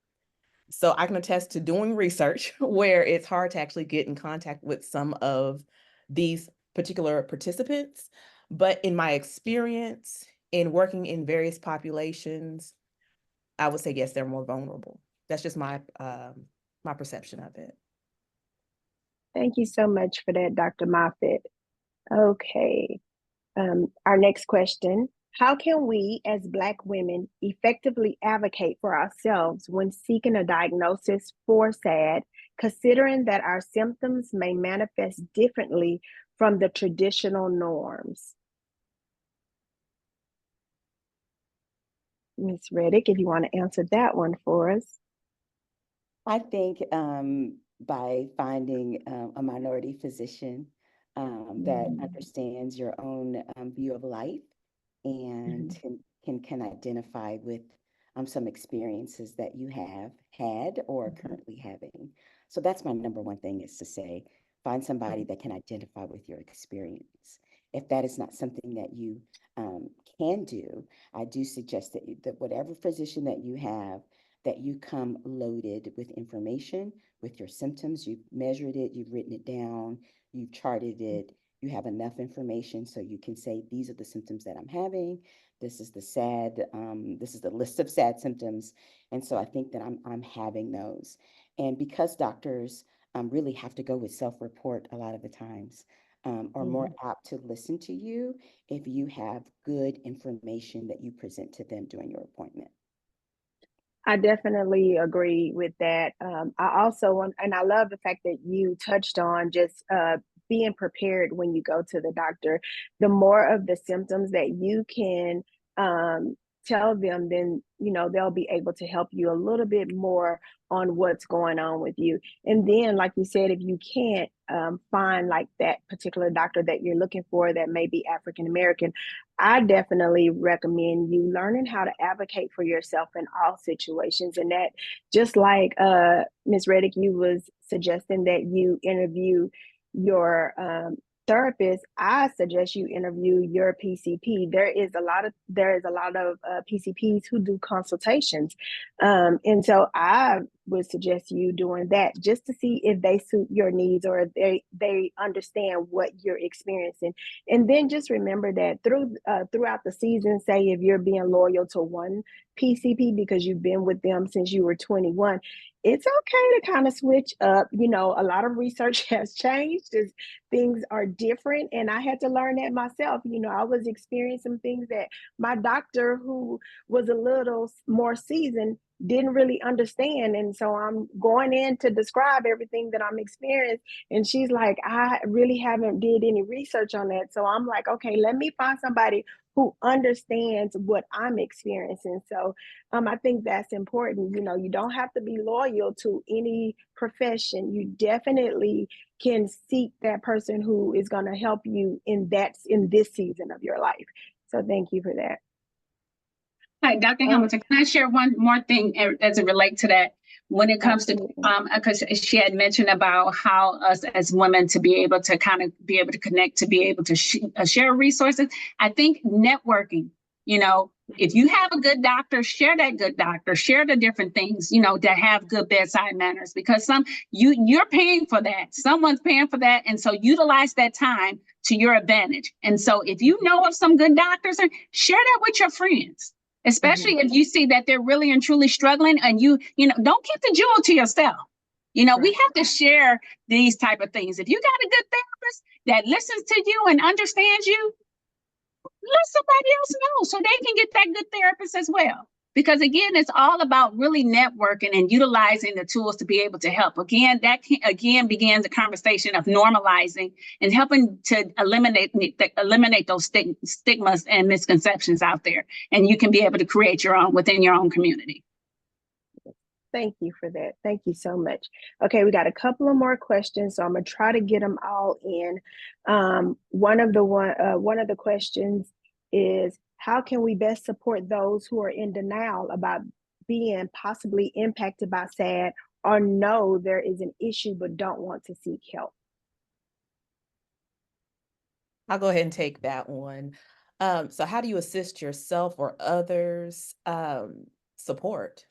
So I can attest to doing research where it's hard to actually get in contact with some of these particular participants. But in my experience in working in various populations, I would say, yes, they're more vulnerable. That's just my my perception of it. Thank you so much for that, Dr. Moffitt. Okay, our next question. How can we as Black women effectively advocate for ourselves when seeking a diagnosis for SAD, considering that our symptoms may manifest differently from the traditional norms? Ms. Reddick, if you want to answer that one for us. I think by finding a minority physician that understands your own view of life and can identify with some experiences that you have had or are currently having. So that's my number one thing, is to say, find somebody that can identify with your experience. If that is not something that you can do, I do suggest that whatever physician that you have, that you come loaded with information, with your symptoms. You've measured it, you've written it down, you've charted it, you have enough information so you can say, these are the symptoms that I'm having. This is the this is the list of SAD symptoms. And so I think that I'm having those. And because doctors really have to go with self-report a lot of the times, are more apt to listen to you if you have good information that you present to them during your appointment. I definitely agree with that. I also want, and I love the fact that you touched on just being prepared when you go to the doctor. The more of the symptoms that you can tell them, then they'll be able to help you a little bit more on what's going on with you. And then, like you said, if you can't find like that particular doctor that you're looking for that may be African American, I definitely recommend you learning how to advocate for yourself in all situations. And that, just like Ms. Reddick, you was suggesting that you interview your therapist, I suggest you interview your PCP. There is a lot of PCPs who do consultations, and so I would suggest you doing that just to see if they suit your needs or if they understand what you're experiencing. And then just remember that throughout the season, say if you're being loyal to one PCP because you've been with them since you were 21, it's okay to kind of switch up. A lot of research has changed as things are different. And I had to learn that myself. I was experiencing things that my doctor, who was a little more seasoned, didn't really understand. And so I'm going in to describe everything that I'm experiencing. And she's like, I really haven't did any research on that. So I'm like, okay, let me find somebody who understands what I'm experiencing. So I think that's important. You don't have to be loyal to any profession. You definitely can seek that person who is going to help you in this season of your life. So thank you for that. Hi, Dr. Hamilton, can I share one more thing as it relates to that? When it comes to, because she had mentioned about how us as women to be able to kind of be able to connect, to be able to share resources. I think networking, if you have a good doctor, share that good doctor, share the different things, that have good bedside manners, because you're paying for that. Someone's paying for that. And so utilize that time to your advantage. And so if you know of some good doctors, share that with your friends. Especially if you see that they're really and truly struggling, and don't keep the jewel to yourself. We have to share these type of things. If you got a good therapist that listens to you and understands you, let somebody else know so they can get that good therapist as well. Because again, it's all about really networking and utilizing the tools to be able to help. Again, that again begins the conversation of normalizing and helping to eliminate those stigmas and misconceptions out there. And you can be able to create your own within your own community. Thank you for that. Thank you so much. Okay, we got a couple of more questions, so I'm gonna try to get them all in. One of the questions is, how can we best support those who are in denial about being possibly impacted by SAD, or know there is an issue but don't want to seek help? I'll go ahead and take that one. So how do you assist yourself or others? Support.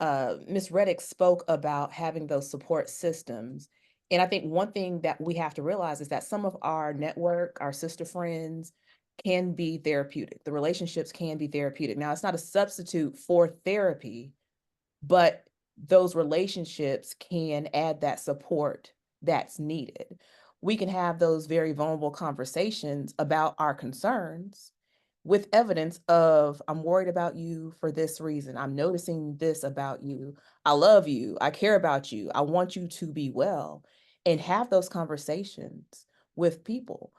Ms. Reddick spoke about having those support systems. And I think one thing that we have to realize is that some of our network, our sister friends, can be therapeutic. The relationships can be therapeutic. Now, it's not a substitute for therapy, but those relationships can add that support that's needed. We can have those very vulnerable conversations about our concerns with evidence of, I'm worried about you for this reason. I'm noticing this about you. I love you. I care about you. I want you to be well. And have those conversations with people.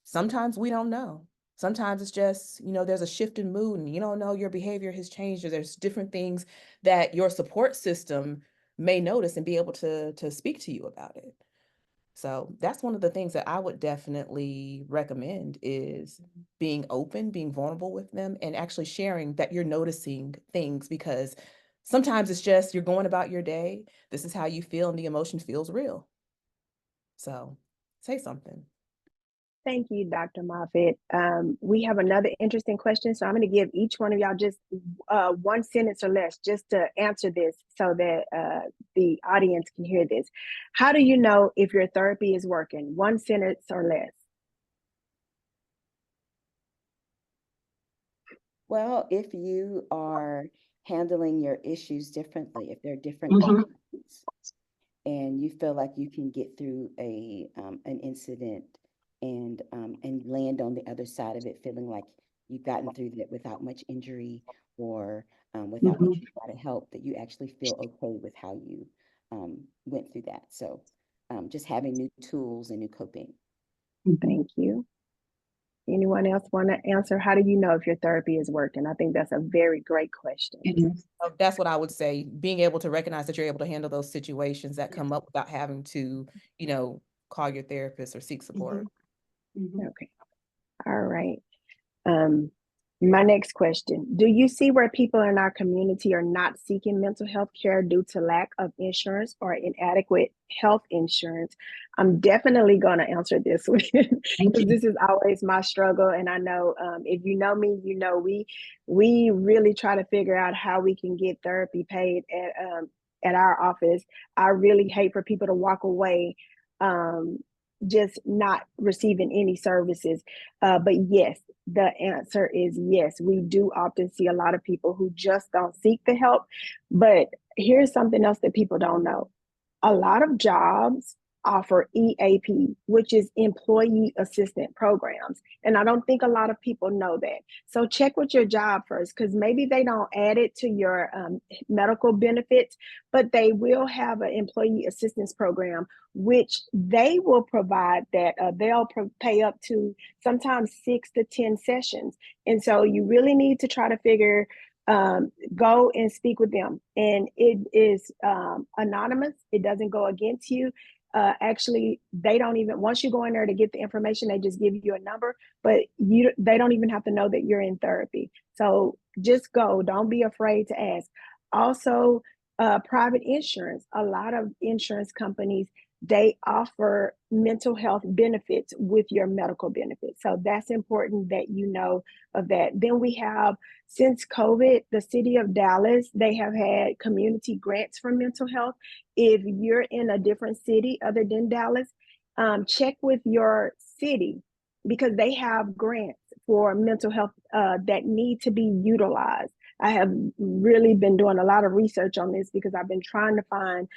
Sometimes we don't know. Sometimes it's just, there's a shift in mood and you don't know your behavior has changed, or there's different things that your support system may notice and be able to speak to you about it. So that's one of the things that I would definitely recommend, is being open, being vulnerable with them, and actually sharing that you're noticing things, because sometimes it's just you're going about your day. This is how you feel and the emotion feels real. So say something. Thank you, Dr. Moffitt. We have another interesting question, so I'm going to give each one of y'all just one sentence or less just to answer this so that the audience can hear this. How do you know if your therapy is working? One sentence or less. Well, if you are handling your issues differently, if they're different topics, and you feel like you can get through an incident and land on the other side of it feeling like you've gotten through that without much injury, or without much try to help, that you actually feel okay with how you went through that. So just having new tools and new coping. Thank you. Anyone else want to answer? How do you know if your therapy is working? I think that's a very great question. That's what I would say, being able to recognize that you're able to handle those situations that come up without having to, call your therapist or seek support. Okay. All right. My next question, do you see where people in our community are not seeking mental health care due to lack of insurance or inadequate health insurance? I'm definitely going to answer this one because this is always my struggle. And I know if you know me, we really try to figure out how we can get therapy paid at our office. I really hate for people to walk away just not receiving any services. But yes, the answer is yes. We do often see a lot of people who just don't seek the help. But here's something else that people don't know. A lot of jobs offer EAP, which is employee assistant programs. And I don't think a lot of people know that. So check with your job first, because maybe they don't add it to your medical benefits, but they will have an employee assistance program, which they will provide that they'll pay up to sometimes 6 to 10 sessions. And so you really need to try to figure go and speak with them. And it is anonymous. It doesn't go against you. Actually, they don't even, once you go in there to get the information, they just give you a number, but they don't even have to know that you're in therapy. So just go, don't be afraid to ask. Also, private insurance, a lot of insurance companies, they offer mental health benefits with your medical benefits. So that's important that you know of that. Then we have, since COVID, the city of Dallas, they have had community grants for mental health. If you're in a different city other than Dallas, check with your city, because they have grants for mental health that need to be utilized. I have really been doing a lot of research on this because I've been trying to find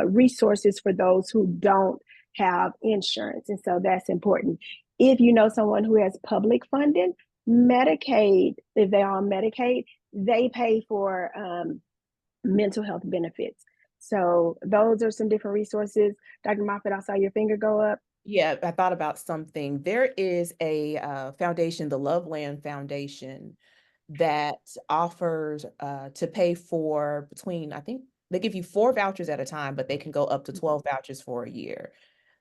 resources for those who don't have insurance. And so that's important. If you know someone who has public funding, Medicaid, if they're on Medicaid, they pay for mental health benefits. So those are some different resources. Dr. Moffitt, I saw your finger go up. Yeah, I thought about something. There is a foundation, the Loveland Foundation, that offers to pay for between, I think they give you 4 vouchers at a time, but they can go up to 12 vouchers for a year.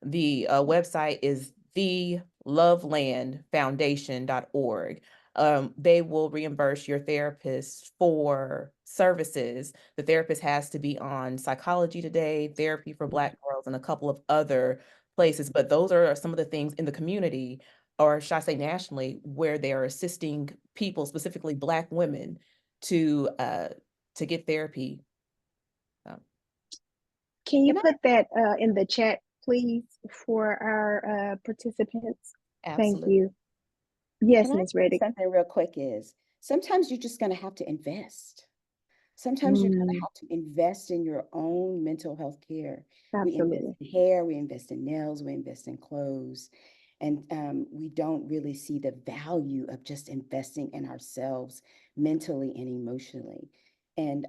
The website is thelovelandfoundation.org. They will reimburse your therapist for services. The therapist has to be on Psychology Today, Therapy for Black Girls, and a couple of other places. But those are some of the things in the community, or should I say nationally, where they are assisting people, specifically Black women, to get therapy. Can you Can I- put that in the chat, please, for our participants? Thank Absolutely. you. Yes, Can I Ms. say Reddick. something real quick is sometimes you're just going to have to invest. Sometimes you're going to have to invest in your own mental health care. We invest Absolutely. in hair, we invest in nails, we invest in clothes. And we don't really see the value of just investing in ourselves mentally and emotionally. And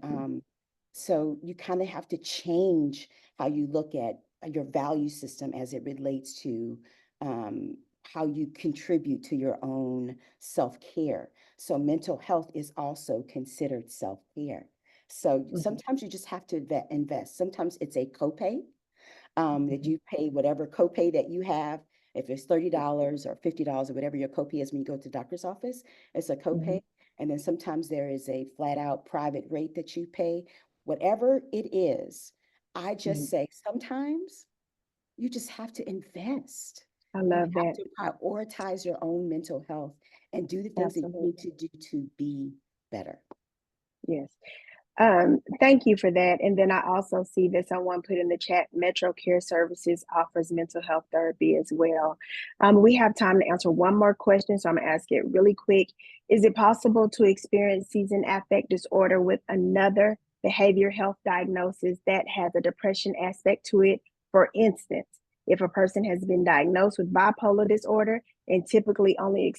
so you kind of have to change how you look at your value system as it relates to how you contribute to your own self-care. So mental health is also considered self-care. So sometimes you just have to invest. Sometimes it's a copay that you pay whatever copay that you have. If it's $30 or $50 or whatever your copay is when you go to the doctor's office, it's a copay. And then sometimes there is a flat out private rate that you pay. Whatever it is, I just say sometimes you just have to invest. I You love have that. to prioritize your own mental health and do the things that you need to do to be better. Yes. Thank you for that. And then I also see that someone put in the chat, Metro Care Services offers mental health therapy as well. We have time to answer one more question, so I'm gonna ask it really quick. Is it possible to experience seasonal affective disorder with another behavioral health diagnosis that has a depression aspect to it? For instance, if a person has been diagnosed with bipolar disorder and typically only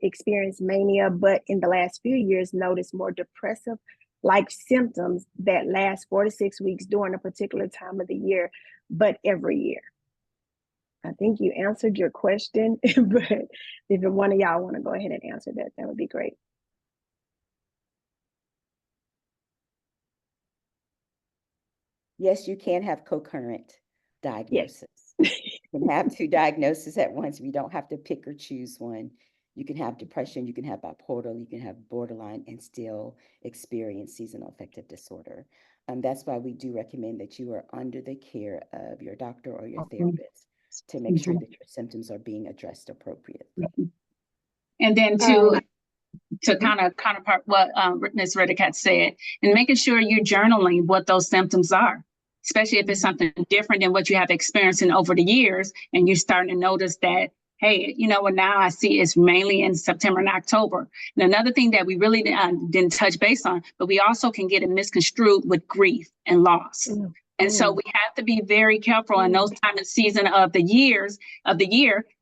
experience mania, but in the last few years notice more depressive like symptoms that last 4 to 6 weeks during a particular time of the year, but every year. I think you answered your question, but if one of y'all want to go ahead and answer that, that would be great. Yes, you can have concurrent diagnosis. Yes. You can have 2 diagnoses at once. You don't have to pick or choose one. You can have depression, you can have bipolar, you can have borderline and still experience seasonal affective disorder. That's why we do recommend that you are under the care of your doctor or your therapist to make sure that your symptoms are being addressed appropriately. And then to kind of counterpart what Ms. Reddick had said, and making sure you're journaling what those symptoms are, especially if it's something different than what you have experienced in over the years, and you're starting to notice that, hey, you know what, now I see it's mainly in September and October. And another thing that we really didn't touch base on, but we also can get it misconstrued with grief and loss. And so we have to be very careful in those time of season of the year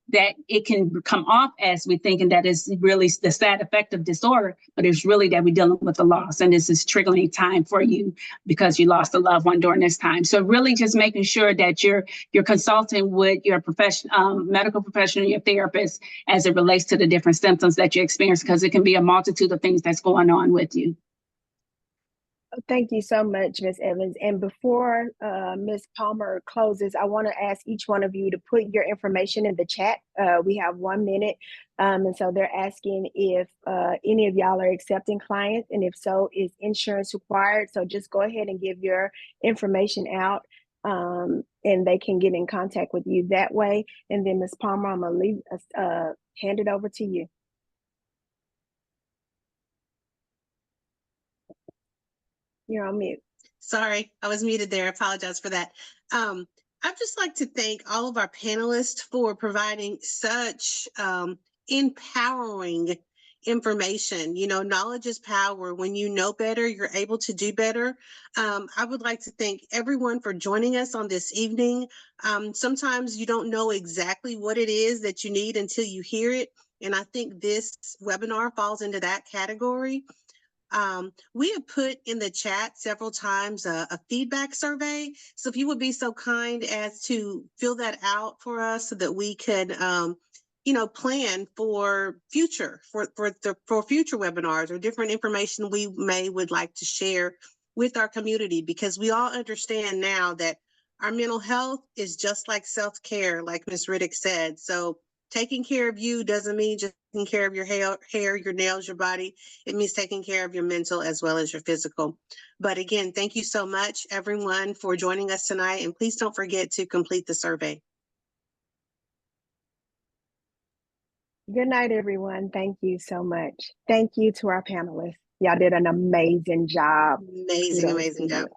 that it can come off as we thinking that it's really the sad affective disorder, but it's really that we're dealing with the loss. And this is triggering time for you because you lost a loved one during this time. So really just making sure that you're consulting with your medical professional, your therapist, as it relates to the different symptoms that you experience, because it can be a multitude of things that's going on with you. Thank you so much, Ms. Evans. And before Ms. Palmer closes, I want to ask each one of you to put your information in the chat. We have 1 minute. And so they're asking if any of y'all are accepting clients, and if so, is insurance required? So just go ahead and give your information out, and they can get in contact with you that way. And then Ms. Palmer, I'm going to hand it over to you. You're on mute. Sorry, I was muted there. I apologize for that. I'd just like to thank all of our panelists for providing such empowering information. You know, knowledge is power. When you know better, you're able to do better. I would like to thank everyone for joining us on this evening. Sometimes you don't know exactly what it is that you need until you hear it. And I think this webinar falls into that category. We have put in the chat several times a feedback survey. So if you would be so kind as to fill that out for us so that we could, plan for future webinars or different information we would like to share with our community, because we all understand now that our mental health is just like self-care, like Ms. Riddick said. So taking care of you doesn't mean just taking care of your hair, your nails, your body. It means taking care of your mental as well as your physical. But again, thank you so much, everyone, for joining us tonight. And please don't forget to complete the survey. Good night, everyone. Thank you so much. Thank you to our panelists. Y'all did an amazing job. Amazing, Kudos amazing to you. job.